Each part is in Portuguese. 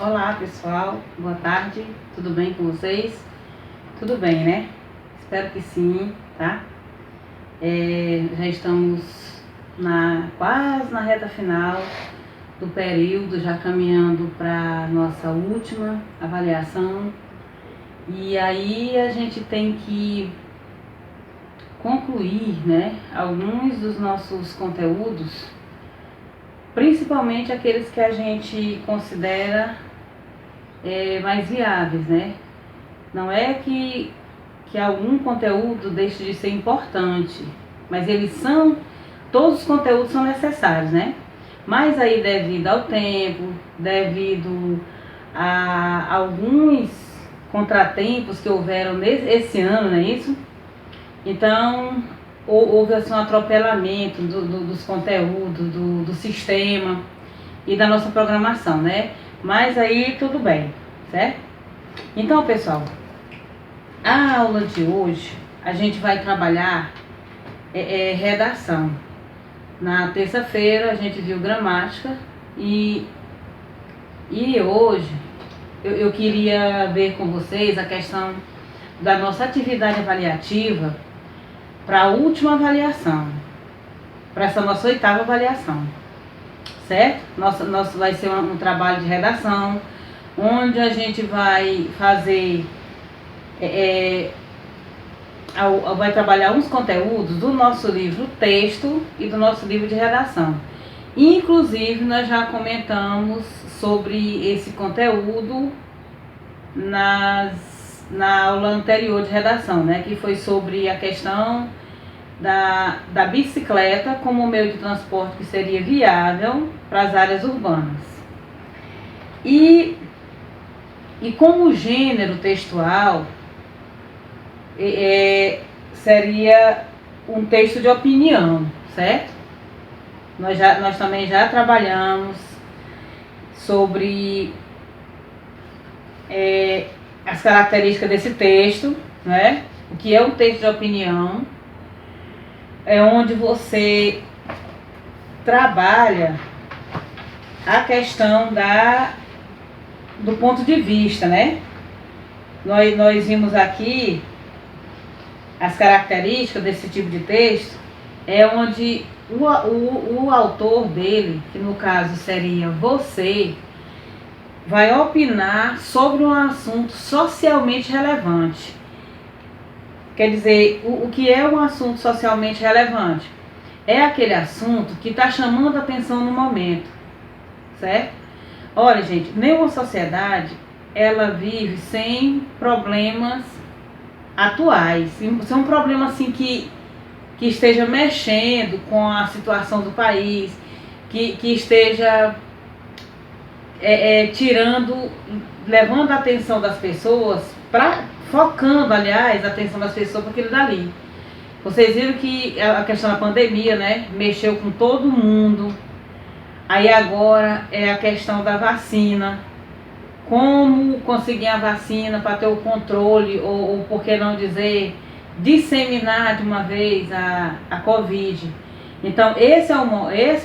Olá pessoal, boa tarde, tudo bem com vocês? Tudo bem, né? Espero que sim, tá? Já estamos quase na reta final do período, já caminhando para nossa última avaliação. E aí a gente tem que concluir, né, alguns dos nossos conteúdos, principalmente aqueles que a gente considera mais viáveis, né? Não é que algum conteúdo deixe de ser importante, mas todos os conteúdos são necessários, né? Mas aí devido ao tempo, devido a alguns contratempos que houveram esse ano, não é isso? Então, houve assim, um atropelamento dos conteúdos, do sistema e da nossa programação, né? Mas aí tudo bem, certo? Então, pessoal, a aula de hoje a gente vai trabalhar redação. Na terça-feira a gente viu gramática e hoje eu queria ver com vocês a questão da nossa atividade avaliativa para a última avaliação, para essa nossa 8ª avaliação, certo? Nosso vai ser um trabalho de redação, onde a gente vai fazer, vai trabalhar uns conteúdos do nosso livro texto e do nosso livro de redação. Inclusive, nós já comentamos sobre esse conteúdo na aula anterior de redação, né? Que foi sobre a questão da bicicleta como meio de transporte que seria viável para as áreas urbanas. E como gênero textual, seria um texto de opinião, certo? Nós também já trabalhamos sobre as características desse texto, né? O que é um texto de opinião? É onde você trabalha a questão do ponto de vista, né? Nós vimos aqui as características desse tipo de texto, onde o autor dele, que no caso seria você, vai opinar sobre um assunto socialmente relevante. Quer dizer, o que é um assunto socialmente relevante? É aquele assunto que está chamando a atenção no momento, certo? Olha, gente, nenhuma sociedade ela vive sem problemas atuais, sem um problema assim que esteja mexendo com a situação do país, que esteja levando a atenção das pessoas, focando, aliás, a atenção das pessoas para aquilo dali. Vocês viram que a questão da pandemia, né, mexeu com todo mundo. Aí agora é a questão da vacina. Como conseguir a vacina para ter o controle, ou por que não dizer, disseminar de uma vez a Covid. Então esse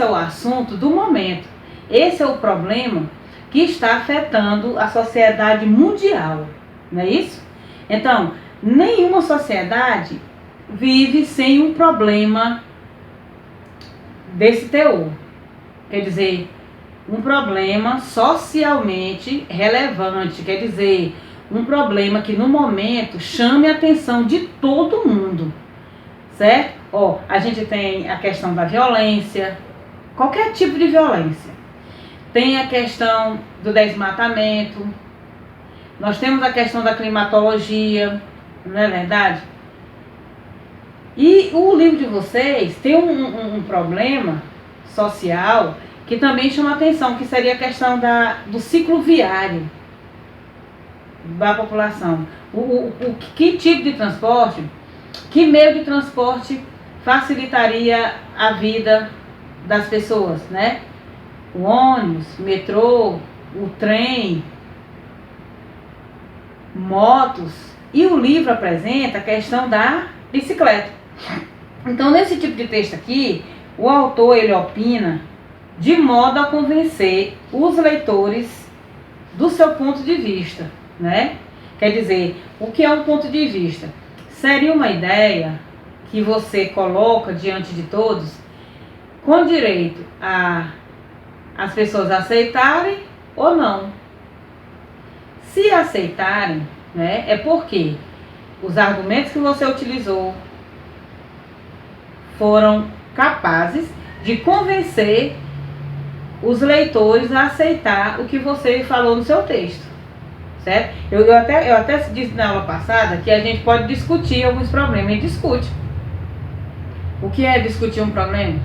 é o assunto do momento. Esse é o problema que está afetando a sociedade mundial, não é isso? Então, nenhuma sociedade vive sem um problema desse teor. Quer dizer, um problema socialmente relevante, quer dizer, um problema que no momento chame a atenção de todo mundo, certo? A gente tem a questão da violência, qualquer tipo de violência. Tem a questão do desmatamento, nós temos a questão da climatologia, não é verdade? E o livro de vocês tem um problema social que também chama atenção, que seria a questão do ciclo viário da população. Que tipo de transporte, que meio de transporte facilitaria a vida das pessoas, né? O ônibus, o metrô, o trem, motos. E o livro apresenta a questão da bicicleta. Então, nesse tipo de texto aqui, o autor ele opina de modo a convencer os leitores do seu ponto de vista, né? Quer dizer, o que é um ponto de vista? Seria uma ideia que você coloca diante de todos, com direito a as pessoas aceitarem ou não. Se aceitarem, né, é porque os argumentos que você utilizou foram capazes de convencer os leitores a aceitar o que você falou no seu texto, certo? Eu até disse na aula passada que a gente pode discutir alguns problemas, e discute. O que é discutir um problema?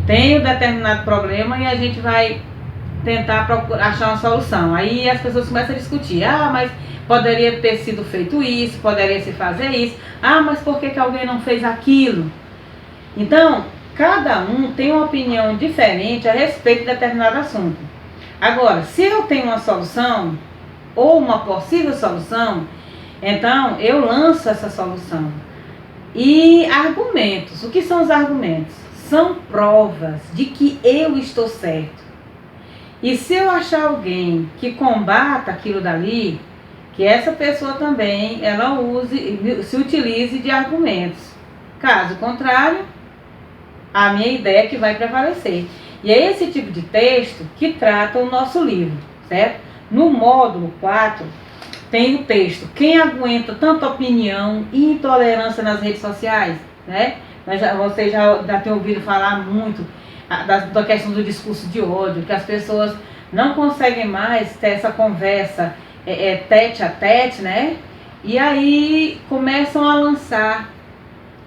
Tem um determinado problema e a gente vai tentar achar uma solução. Aí as pessoas começam a discutir. Ah, mas poderia ter sido feito isso, poderia se fazer isso. Ah, mas por que alguém não fez aquilo? Então, cada um tem uma opinião diferente a respeito de determinado assunto. Agora, se eu tenho uma solução, ou uma possível solução, então eu lanço essa solução. E argumentos. O que são os argumentos? São provas de que eu estou certo. E se eu achar alguém que combata aquilo dali, que essa pessoa também ela se utilize de argumentos. Caso contrário, a minha ideia é que vai prevalecer. E é esse tipo de texto que trata o nosso livro, certo? No módulo 4, tem o texto Quem aguenta tanta opinião e intolerância nas redes sociais, né? Vocês já têm ouvido falar muito da questão do discurso de ódio, que as pessoas não conseguem mais ter essa conversa tete a tete, né? E aí começam a lançar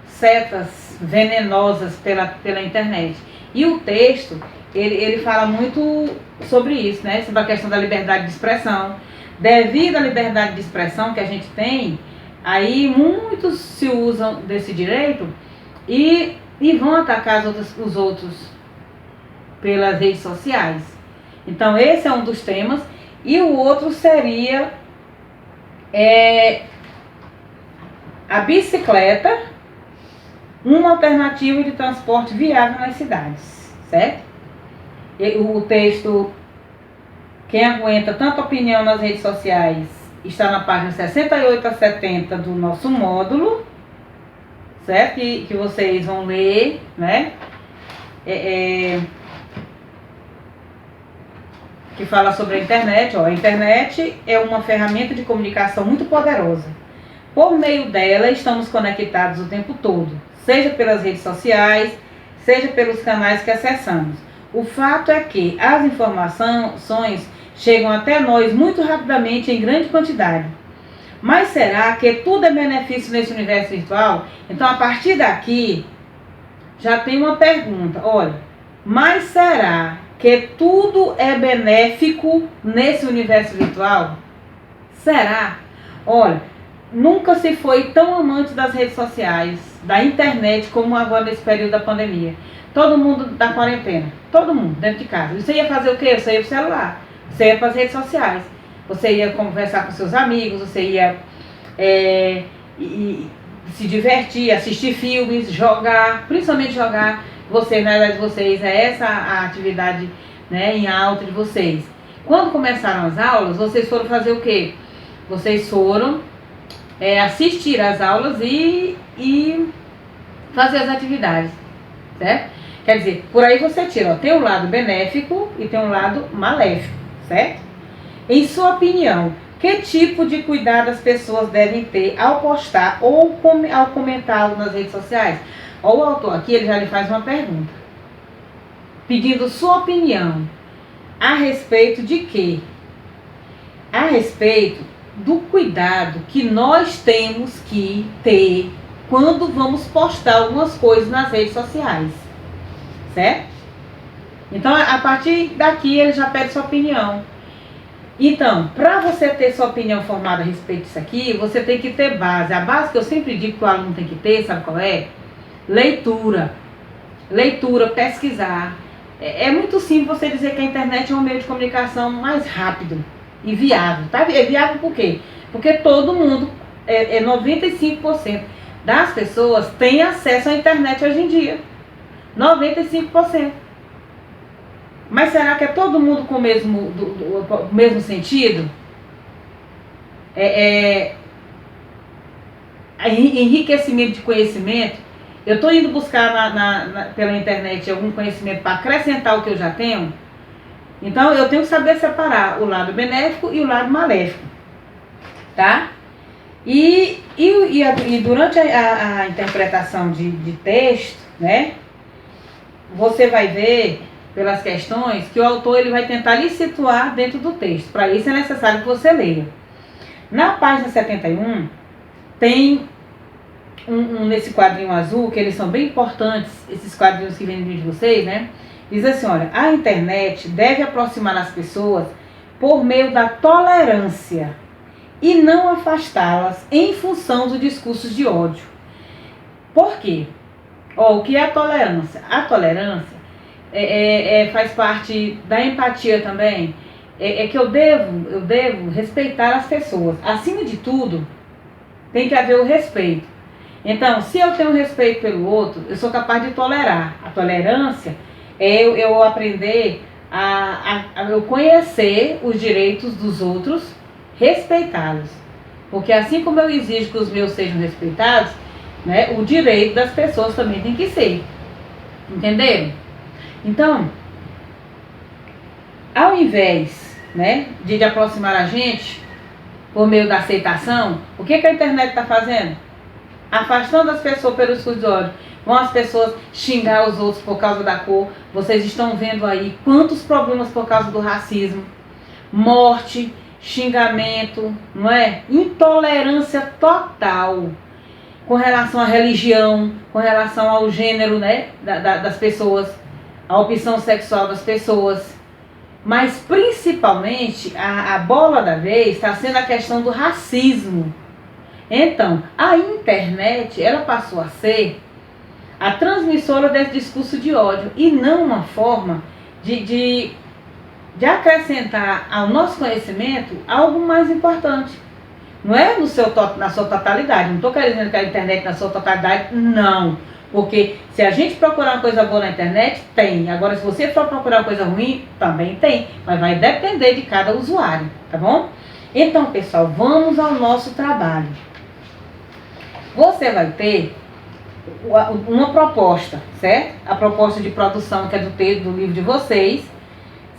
setas venenosas pela internet. E o texto, ele fala muito sobre isso, né? Sobre a questão da liberdade de expressão. Devido à liberdade de expressão que a gente tem, aí muitos se usam desse direito e vão atacar os outros pelas redes sociais. Então esse é um dos temas. E o outro seria a bicicleta, uma alternativa de transporte viável nas cidades, certo? E o texto Quem aguenta tanta opinião nas redes sociais está na página 68 a 70 do nosso módulo, certo? Que vocês vão ler, né? Que fala sobre a internet. A internet é uma ferramenta de comunicação muito poderosa. Por meio dela, estamos conectados o tempo todo, seja pelas redes sociais, seja pelos canais que acessamos. O fato é que as informações chegam até nós muito rapidamente em grande quantidade. Mas será que tudo é benefício nesse universo virtual? Então, a partir daqui, já tem uma pergunta. Olha, mas será que tudo é benéfico nesse universo virtual? Será? Olha, nunca se foi tão amante das redes sociais, da internet, como agora nesse período da pandemia. Todo mundo da quarentena, todo mundo dentro de casa. Você ia fazer o quê? Você ia pro celular, você ia para as redes sociais, você ia conversar com seus amigos, você ia se divertir, assistir filmes, jogar, principalmente jogar. Vocês, na verdade, vocês, é essa a atividade, né, em alta de vocês. Quando começaram as aulas, vocês foram fazer o quê? Vocês foram assistir às aulas e fazer as atividades, certo? Quer dizer, por aí você tira, tem um lado benéfico e tem um lado maléfico, certo? Em sua opinião, que tipo de cuidado as pessoas devem ter ao postar ou ao comentar nas redes sociais? O autor aqui, ele já lhe faz uma pergunta, pedindo sua opinião a respeito de quê? A respeito do cuidado que nós temos que ter quando vamos postar algumas coisas nas redes sociais, certo? Então, a partir daqui, ele já pede sua opinião. Então, para você ter sua opinião formada a respeito disso aqui, você tem que ter base. A base que eu sempre digo que o aluno tem que ter, sabe qual é? Leitura. Leitura, pesquisar. É muito simples você dizer que a internet é um meio de comunicação mais rápido e viável. Tá? É viável por quê? Porque todo mundo, 95% das pessoas tem acesso à internet hoje em dia. 95%. Mas será que é todo mundo com o mesmo, mesmo sentido? Enriquecimento de conhecimento. Eu estou indo buscar pela internet algum conhecimento para acrescentar o que eu já tenho. Então eu tenho que saber separar o lado benéfico e o lado maléfico, tá? E durante a interpretação de texto, né, você vai ver pelas questões que o autor ele vai tentar lhe situar dentro do texto. Para isso é necessário que você leia. Na página 71, tem nesse quadrinho azul, que eles são bem importantes, esses quadrinhos que vêm de vocês, né? Diz assim, olha, a internet deve aproximar as pessoas por meio da tolerância e não afastá-las em função dos discursos de ódio. Por quê? O que é a tolerância? A tolerância faz parte da empatia também. Que eu devo respeitar as pessoas. Acima de tudo, tem que haver o respeito. Então, se eu tenho respeito pelo outro, eu sou capaz de tolerar. A tolerância é eu aprender eu conhecer os direitos dos outros, respeitá-los. Porque assim como eu exijo que os meus sejam respeitados, né, o direito das pessoas também tem que ser. Entenderam? Então, ao invés, né, de aproximar a gente por meio da aceitação, o que a internet está fazendo? Afastando as pessoas pelo discurso de ódio. Vão as pessoas xingar os outros por causa da cor. Vocês estão vendo aí quantos problemas por causa do racismo, morte, xingamento, não é? Intolerância total com relação à religião, com relação ao gênero, né, das pessoas, a opção sexual das pessoas. Mas principalmente a bola da vez está sendo a questão do racismo. Então, a internet, ela passou a ser a transmissora desse discurso de ódio e não uma forma de acrescentar ao nosso conhecimento algo mais importante. Não é na sua totalidade, não estou querendo dizer que a internet na sua totalidade, não. Porque se a gente procurar uma coisa boa na internet, tem. Agora, se você for procurar uma coisa ruim, também tem. Mas vai depender de cada usuário, tá bom? Então, pessoal, vamos ao nosso trabalho. Você vai ter uma proposta, certo? A proposta de produção que é do texto do livro de vocês,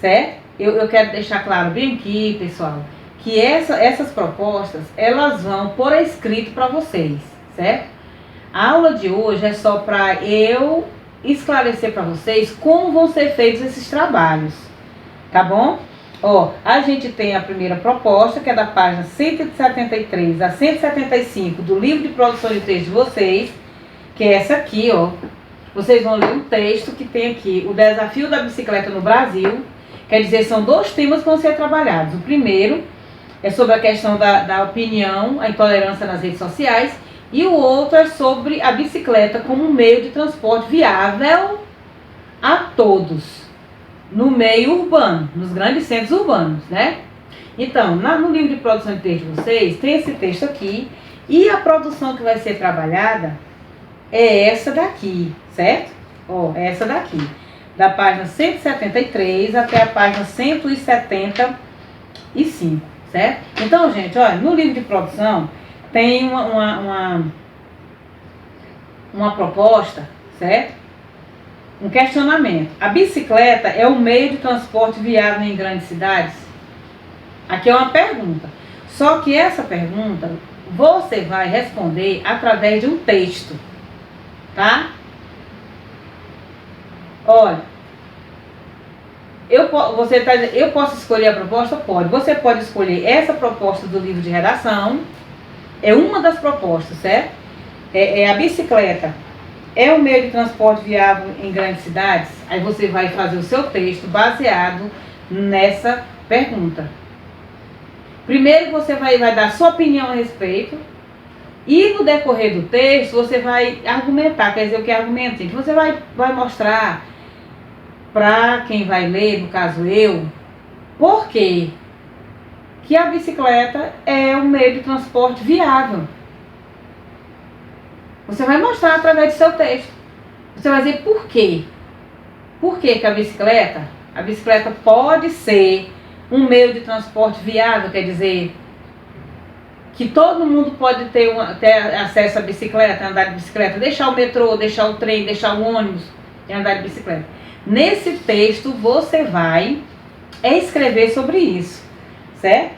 certo? Eu quero deixar claro bem aqui, pessoal, que essas propostas, elas vão por escrito para vocês, certo? A aula de hoje é só para eu esclarecer para vocês como vão ser feitos esses trabalhos, tá bom? A gente tem a primeira proposta, que é da página 173 a 175 do livro de produção de texto de vocês, que é essa aqui, ó. Vocês vão ler um texto que tem aqui o desafio da bicicleta no Brasil. Quer dizer, são 2 temas que vão ser trabalhados. O primeiro é sobre a questão da opinião, a intolerância nas redes sociais, e o outro é sobre a bicicleta como um meio de transporte viável a todos, no meio urbano, nos grandes centros urbanos, né? Então, no livro de produção de texto de vocês, tem esse texto aqui, e a produção que vai ser trabalhada é essa daqui, certo? É essa daqui, da página 173 até a página 175, certo? Então, gente, olha, no livro de produção tem uma proposta, certo? Um questionamento. A bicicleta é o meio de transporte viável em grandes cidades? Aqui é uma pergunta. Só que essa pergunta você vai responder através de um texto, tá? Olha, você tá dizendo, eu posso escolher a proposta? Pode. Você pode escolher essa proposta do livro de redação. É uma das propostas, certo? A bicicleta é o meio de transporte viável em grandes cidades? Aí você vai fazer o seu texto baseado nessa pergunta. Primeiro você vai dar sua opinião a respeito, e no decorrer do texto você vai argumentar. Quer dizer, o que é argumento? Você vai mostrar para quem vai ler, no caso eu, por quê que a bicicleta é um meio de transporte viável. Você vai mostrar através do seu texto. Você vai dizer por quê. Por que a bicicleta A bicicleta pode ser um meio de transporte viável, quer dizer, que todo mundo pode ter acesso à bicicleta, andar de bicicleta, deixar o metrô, deixar o trem, deixar o ônibus e andar de bicicleta. Nesse texto você vai escrever sobre isso, certo?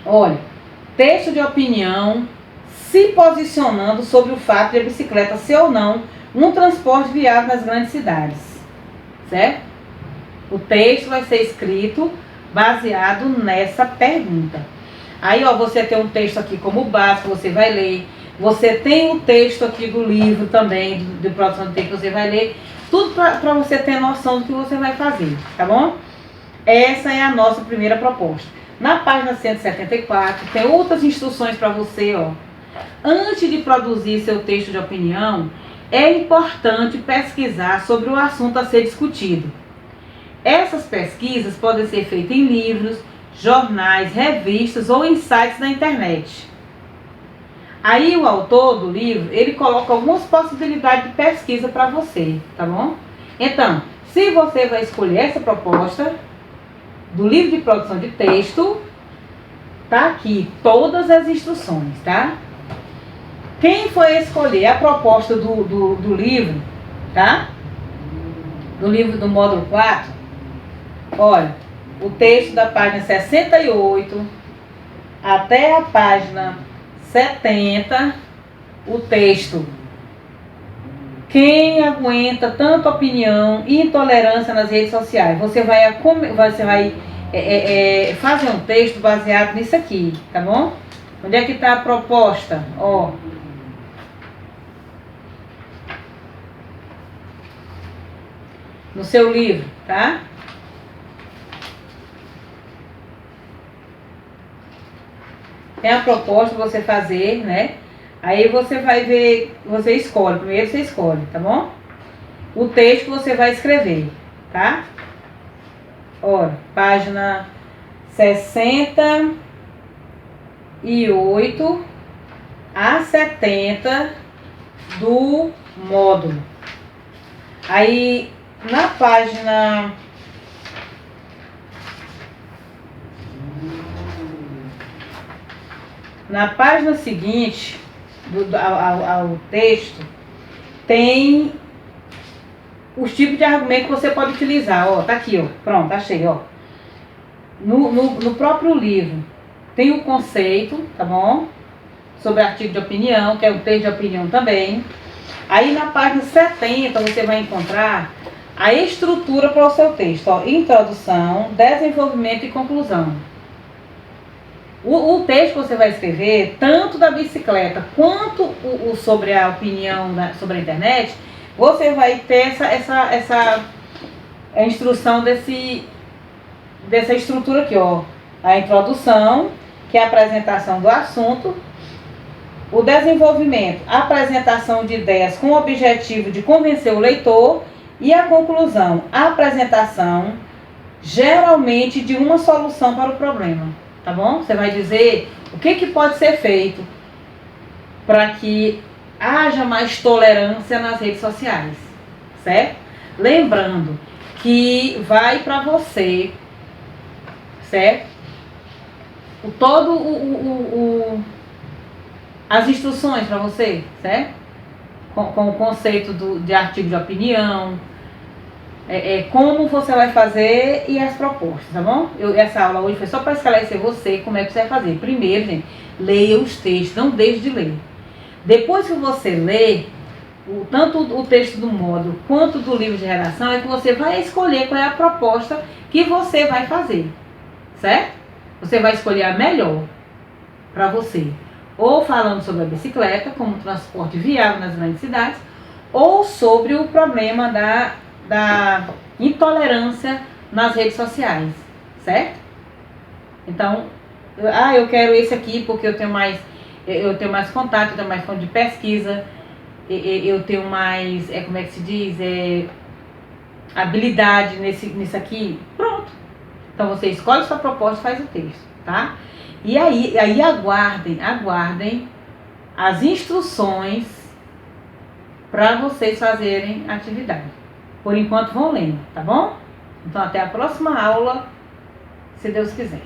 Olha, texto de opinião se posicionando sobre o fato de a bicicleta ser ou não um transporte viável nas grandes cidades, certo? O texto vai ser escrito baseado nessa pergunta. Aí, ó, você tem um texto aqui como básico, você vai ler. Você tem o texto aqui do livro também, de produção de texto, que você vai ler. Tudo para você ter noção do que você vai fazer, tá bom? Essa é a nossa primeira proposta. Na página 174, tem outras instruções para você, ó. Antes de produzir seu texto de opinião, é importante pesquisar sobre o assunto a ser discutido. Essas pesquisas podem ser feitas em livros, jornais, revistas ou em sites na internet. Aí o autor do livro, ele coloca algumas possibilidades de pesquisa para você, tá bom? Então, se você vai escolher essa proposta do livro de produção de texto, tá aqui todas as instruções, tá? Quem foi escolher a proposta do livro, tá? Do livro do módulo 4, olha, o texto da página 68 até a página 70, o texto Quem aguenta tanta opinião e intolerância nas redes sociais? Você vai fazer um texto baseado nisso aqui, tá bom? Onde é que está a proposta? Ó, no seu livro, tá? Tem a proposta para você fazer, né? Aí você vai ver, você escolhe, primeiro você escolhe, tá bom? O texto que você vai escrever, tá? Olha, página 68 a 70 do módulo. Aí, na página... Na página seguinte, ao texto, tem os tipos de argumento que você pode utilizar. Ó, tá aqui, ó. Pronto, achei, ó. No próprio livro tem o conceito, tá bom? Sobre artigo de opinião, que é o texto de opinião também. Aí na página 70 você vai encontrar a estrutura para o seu texto, ó. Introdução, desenvolvimento e conclusão. O texto que você vai escrever, tanto da bicicleta quanto o sobre a opinião sobre a internet, você vai ter essa instrução dessa estrutura aqui, ó. A introdução, que é a apresentação do assunto. O desenvolvimento, a apresentação de ideias com o objetivo de convencer o leitor. E a conclusão, a apresentação, geralmente, de uma solução para o problema. Tá bom? Você vai dizer o que pode ser feito para que haja mais tolerância nas redes sociais, certo? Lembrando que vai para você, certo? As instruções para você, certo? Com o conceito de artigo de opinião, como você vai fazer e as propostas, tá bom? Essa aula hoje foi só para esclarecer você como é que você vai fazer. Primeiro, gente, leia os textos, não deixe de ler. Depois que você lê, tanto o texto do módulo quanto do livro de redação, é que você vai escolher qual é a proposta que você vai fazer, certo? Você vai escolher a melhor para você. Ou falando sobre a bicicleta, como transporte viável nas grandes cidades, ou sobre o problema da intolerância nas redes sociais, certo? Então, eu quero esse aqui porque eu tenho mais contato, eu tenho mais fonte de pesquisa, eu tenho mais, como é que se diz, habilidade nisso aqui. Pronto. Então você escolhe sua proposta e faz o texto, tá? E aí aguardem as instruções para vocês fazerem a atividade. Por enquanto vão lendo, tá bom? Então, até a próxima aula, se Deus quiser.